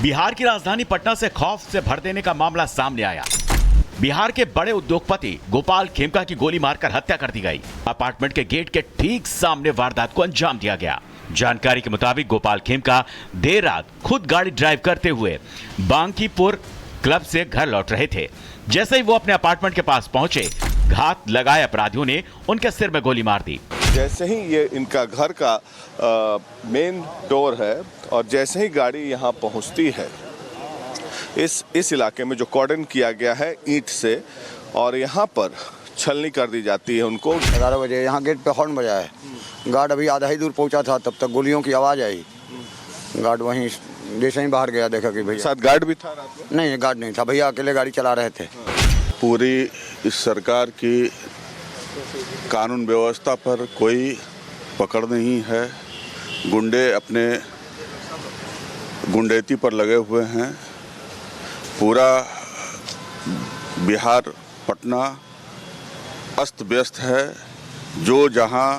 बिहार की राजधानी पटना से खौफ से भर देने का मामला सामने आया। बिहार के बड़े उद्योगपति गोपाल खेमका की गोली मारकर हत्या कर दी गई। अपार्टमेंट के गेट के ठीक सामने वारदात को अंजाम दिया गया। जानकारी के मुताबिक गोपाल खेमका देर रात खुद गाड़ी ड्राइव करते हुए बांकीपुर क्लब से घर लौट रहे थे। जैसे ही वो अपने अपार्टमेंट के पास पहुंचे, घात लगाए अपराधियों ने उनके सिर में गोली मार दी। जैसे ही ये इनका घर का मेन डोर है और जैसे ही गाड़ी यहाँ पहुँचती है, इस इलाके में जो कॉर्डन किया गया है ईंट से, और यहाँ पर छलनी कर दी जाती है उनको। 11 बजे यहाँ गेट पे हॉर्न बजा है। गार्ड अभी आधा ही दूर पहुँचा था, तब तक गोलियों की आवाज़ आई। गार्ड वहीं जैसे ही बाहर गया, देखा कि भैया साथ गार्ड भी था रात में? नहीं, गार्ड नहीं था, भैया अकेले गाड़ी चला रहे थे। पूरी इस सरकार की कानून व्यवस्था पर कोई पकड़ नहीं है। गुंडे अपने गुंडेती पर लगे हुए हैं। पूरा बिहार, पटना अस्त व्यस्त है। जो जहां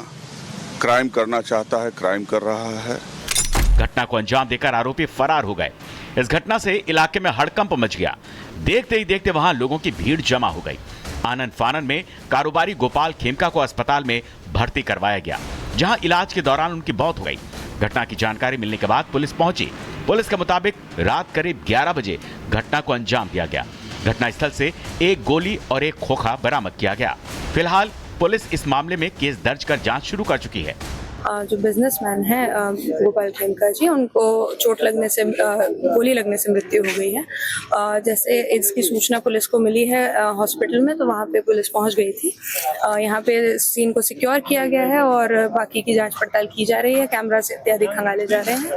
क्राइम करना चाहता है क्राइम कर रहा है। घटना को अंजाम देकर आरोपी फरार हो गए। इस घटना से इलाके में हड़कंप मच गया। देखते ही देखते वहां लोगों की भीड़ जमा हो गई। आनन फानन में कारोबारी गोपाल खेमका को अस्पताल में भर्ती करवाया गया, जहां इलाज के दौरान उनकी मौत हो गई। घटना की जानकारी मिलने के बाद पुलिस पहुंची। पुलिस के मुताबिक रात करीब 11 बजे घटना को अंजाम दिया गया। घटनास्थल से एक गोली और एक खोखा बरामद किया गया। फिलहाल पुलिस इस मामले में केस दर्ज कर जांच शुरू कर चुकी है। जो बिजनेसमैन है गोपाल खेमका जी, उनको चोट लगने से, गोली लगने से मृत्यु हो गई है। जैसे इसकी सूचना पुलिस को मिली है हॉस्पिटल में, तो वहाँ पे पुलिस पहुँच गई थी। यहाँ पे सीन को सिक्योर किया गया है और बाकी की जांच पड़ताल की जा रही है। कैमरा से इत्यादि खंगाले जा रहे हैं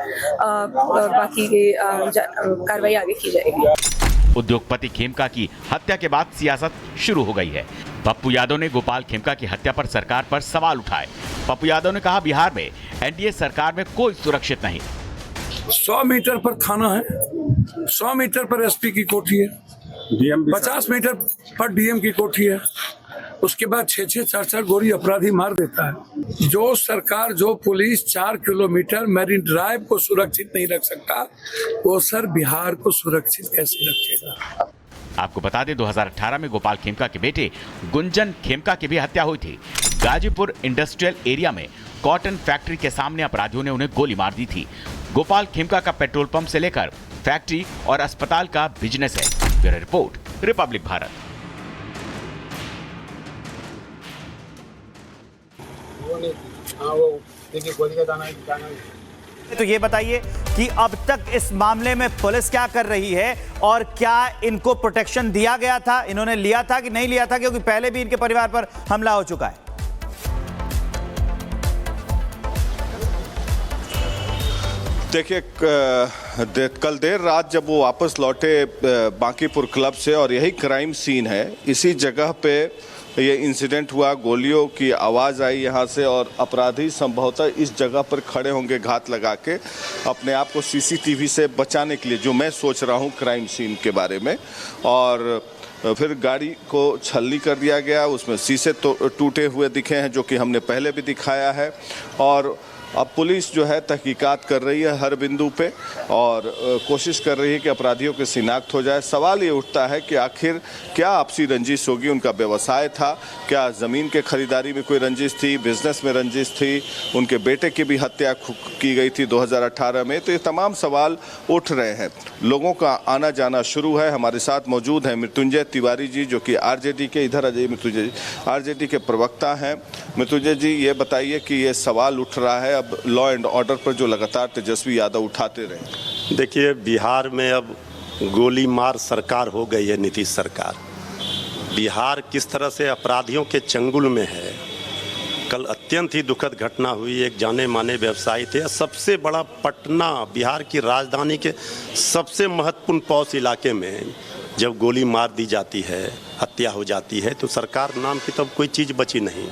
और बाकी की कार्रवाई आगे की जाएगी। उद्योगपति खेमका की हत्या के बाद सियासत शुरू हो गई है। पप्पू यादव ने गोपाल खेमका की हत्या पर सरकार पर सवाल उठाए। पप्पू यादव ने कहा, बिहार में एनडीए सरकार में कोई सुरक्षित नहीं। 100 मीटर पर थाना है, 100 मीटर पर एसपी की कोठी है, 50 मीटर पर डीएम की कोठी है। उसके बाद 6-6, 4-4 गोली अपराधी मार देता है। जो सरकार, जो पुलिस 4 किलोमीटर मैरीन ड्राइव को सुरक्षित नहीं रख सकता, वो सर बिहार को सुरक्षित कैसे रखेगा? आपको बता दें, 2018 में गोपाल खेमका के बेटे गुंजन खेमका की भी हत्या हुई थी। गाजीपुर इंडस्ट्रियल एरिया में कॉटन फैक्ट्री के सामने अपराधियों ने उन्हें गोली मार दी थी। गोपाल खेमका का पेट्रोल पंप से लेकर फैक्ट्री और अस्पताल का बिजनेस है। Bureau report, Republic Bharat. तो ये बताइए कि अब तक इस मामले में पुलिस क्या कर रही है और क्या इनको प्रोटेक्शन दिया गया था, इन्होंने लिया था कि नहीं लिया था, क्योंकि पहले भी इनके परिवार पर हमला हो चुका है। देखिए, कल देर रात जब वो वापस लौटे बांकीपुर क्लब से, और यही क्राइम सीन है, इसी जगह पे ये इंसिडेंट हुआ। गोलियों की आवाज़ आई यहाँ से और अपराधी संभवतः इस जगह पर खड़े होंगे घात लगा के, अपने आप को सीसीटीवी से बचाने के लिए, जो मैं सोच रहा हूँ क्राइम सीन के बारे में। और फिर गाड़ी को छलनी कर दिया गया, उसमें शीशे टूटे हुए दिखे हैं, जो कि हमने पहले भी दिखाया है। और अब पुलिस जो है तहकीकात कर रही है हर बिंदु पे और कोशिश कर रही है कि अपराधियों की शिनाख्त हो जाए। सवाल ये उठता है कि आखिर क्या आपसी रंजिश होगी, उनका व्यवसाय था, क्या ज़मीन के खरीदारी में कोई रंजिश थी, बिजनेस में रंजिश थी, उनके बेटे की भी हत्या की गई थी 2018 में। तो ये तमाम सवाल उठ रहे हैं। लोगों का आना जाना शुरू है। हमारे साथ मौजूद हैं मृत्युंजय तिवारी जी, जो कि आरजेडी के, इधर आ जाइए मृत्युंजय जी, आरजेडी के प्रवक्ता हैं। मृत्युंजय जी, ये बताइए कि ये सवाल उठ रहा है अब लॉ एंड ऑर्डर पर, जो लगातार तेजस्वी यादव उठाते रहे। देखिए, बिहार में अब गोली मार सरकार हो गई है, नीतीश सरकार। बिहार किस तरह से अपराधियों के चंगुल में है। कल अत्यंत ही दुखद घटना हुई। एक जाने माने व्यवसायी थे, सबसे बड़ा पटना, बिहार की राजधानी के सबसे महत्वपूर्ण पॉश इलाके में जब गोली मार दी जाती है, हत्या हो जाती है, तो सरकार नाम की तो कोई चीज़ बची नहीं।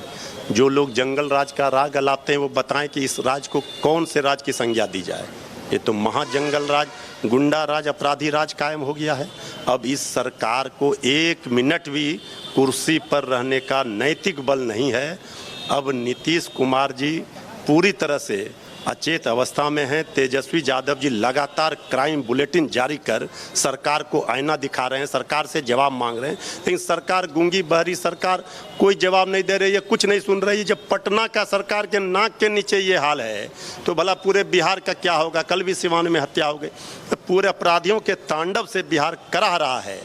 जो लोग जंगल राज का राग अलाते हैं, वो बताएं कि इस राज को कौन से राज की संज्ञा दी जाए। ये तो महाजंगल राज, गुंडा राज, अपराधी राज कायम हो गया है। अब इस सरकार को 1 मिनट भी कुर्सी पर रहने का नैतिक बल नहीं है। अब नीतीश कुमार जी पूरी तरह से अचेत अवस्था में हैं। तेजस्वी यादव जी लगातार क्राइम बुलेटिन जारी कर सरकार को आईना दिखा रहे हैं, सरकार से जवाब मांग रहे हैं, लेकिन सरकार गूंगी बहरी, सरकार कोई जवाब नहीं दे रही है, कुछ नहीं सुन रही है। जब पटना का सरकार के नाक के नीचे ये हाल है तो भला पूरे बिहार का क्या होगा। कल भी सिवान में हत्या हो गई। तो पूरे अपराधियों के तांडव से बिहार कराह रहा है।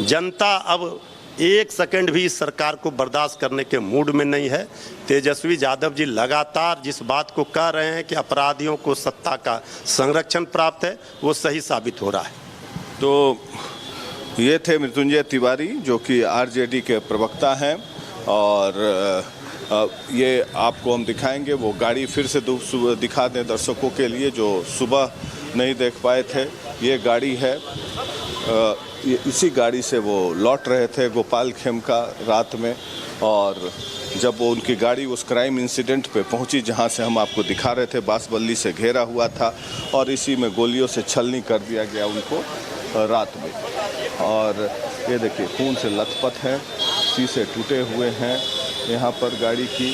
जनता अब एक सेकंड भी इस सरकार को बर्दाश्त करने के मूड में नहीं है। तेजस्वी यादव जी लगातार जिस बात को कह रहे हैं कि अपराधियों को सत्ता का संरक्षण प्राप्त है, वो सही साबित हो रहा है। तो ये थे मृत्युंजय तिवारी जो कि आरजेडी के प्रवक्ता हैं, और ये आपको हम दिखाएंगे वो गाड़ी फिर से दिखा दें दर्शकों के लिए जो सुबह नहीं देख पाए थे। ये गाड़ी है, इसी गाड़ी से वो लौट रहे थे गोपाल खेमका रात में, और जब वो उनकी गाड़ी उस क्राइम इंसिडेंट पे पहुंची जहां से हम आपको दिखा रहे थे, बांस-बल्ली से घेरा हुआ था और इसी में गोलियों से छलनी कर दिया गया उनको रात में। और ये देखिए खून से लथपथ है, शीशे टूटे हुए हैं यहाँ पर गाड़ी की,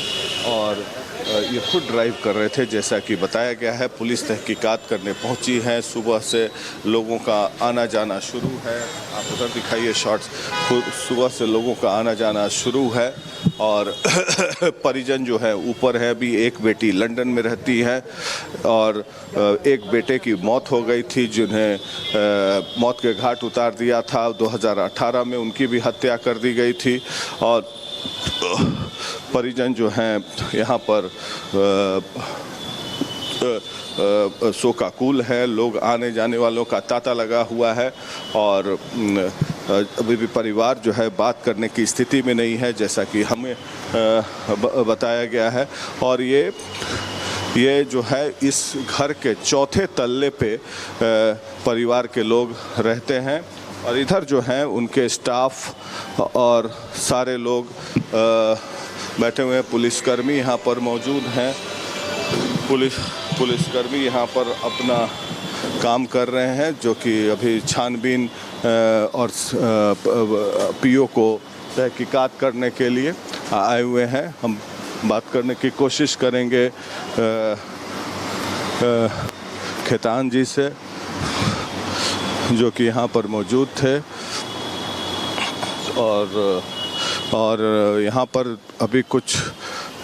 और ये खुद ड्राइव कर रहे थे जैसा कि बताया गया है। पुलिस तहकीकात करने पहुंची है। सुबह से लोगों का आना जाना शुरू है। आप उधर दिखाइए शॉट्स। सुबह से लोगों का आना जाना शुरू है, और परिजन जो है ऊपर है। अभी एक बेटी लंदन में रहती है और एक बेटे की मौत हो गई थी जिन्हें मौत के घाट उतार दिया था 2018 में। उनकी भी हत्या कर दी गई थी, और परिजन जो हैं यहाँ पर शोकाकुल है। लोग आने जाने वालों का तांता लगा हुआ है, और अभी भी परिवार जो है बात करने की स्थिति में नहीं है जैसा कि हमें बताया गया है। और ये जो है इस घर के चौथे तल्ले पे परिवार के लोग रहते हैं, और इधर जो हैं उनके स्टाफ और सारे लोग बैठे हुए हैं। पुलिसकर्मी यहाँ पर मौजूद हैं। पुलिसकर्मी यहाँ पर अपना काम कर रहे हैं, जो कि अभी छानबीन और पीओ को तहकीकात करने के लिए आए हुए हैं। हम बात करने की कोशिश करेंगे खेतान जी से जो कि यहाँ पर मौजूद थे, और यहाँ पर अभी कुछ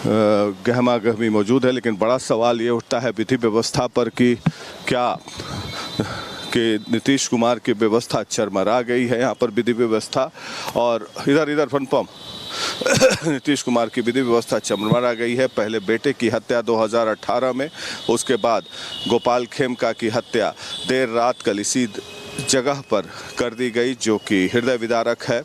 गहमा गहमी मौजूद है। लेकिन बड़ा सवाल ये उठता है विधि व्यवस्था पर कि क्या कि नीतीश कुमार की व्यवस्था चरमरा गई है यहाँ पर विधि व्यवस्था, और इधर फनपम नीतीश कुमार की विधि व्यवस्था चरमरा गई है। पहले बेटे की हत्या 2018 में, उसके बाद गोपाल खेमका की हत्या देर रात कल इसी जगह पर कर दी गई, जो कि हृदय विदारक है।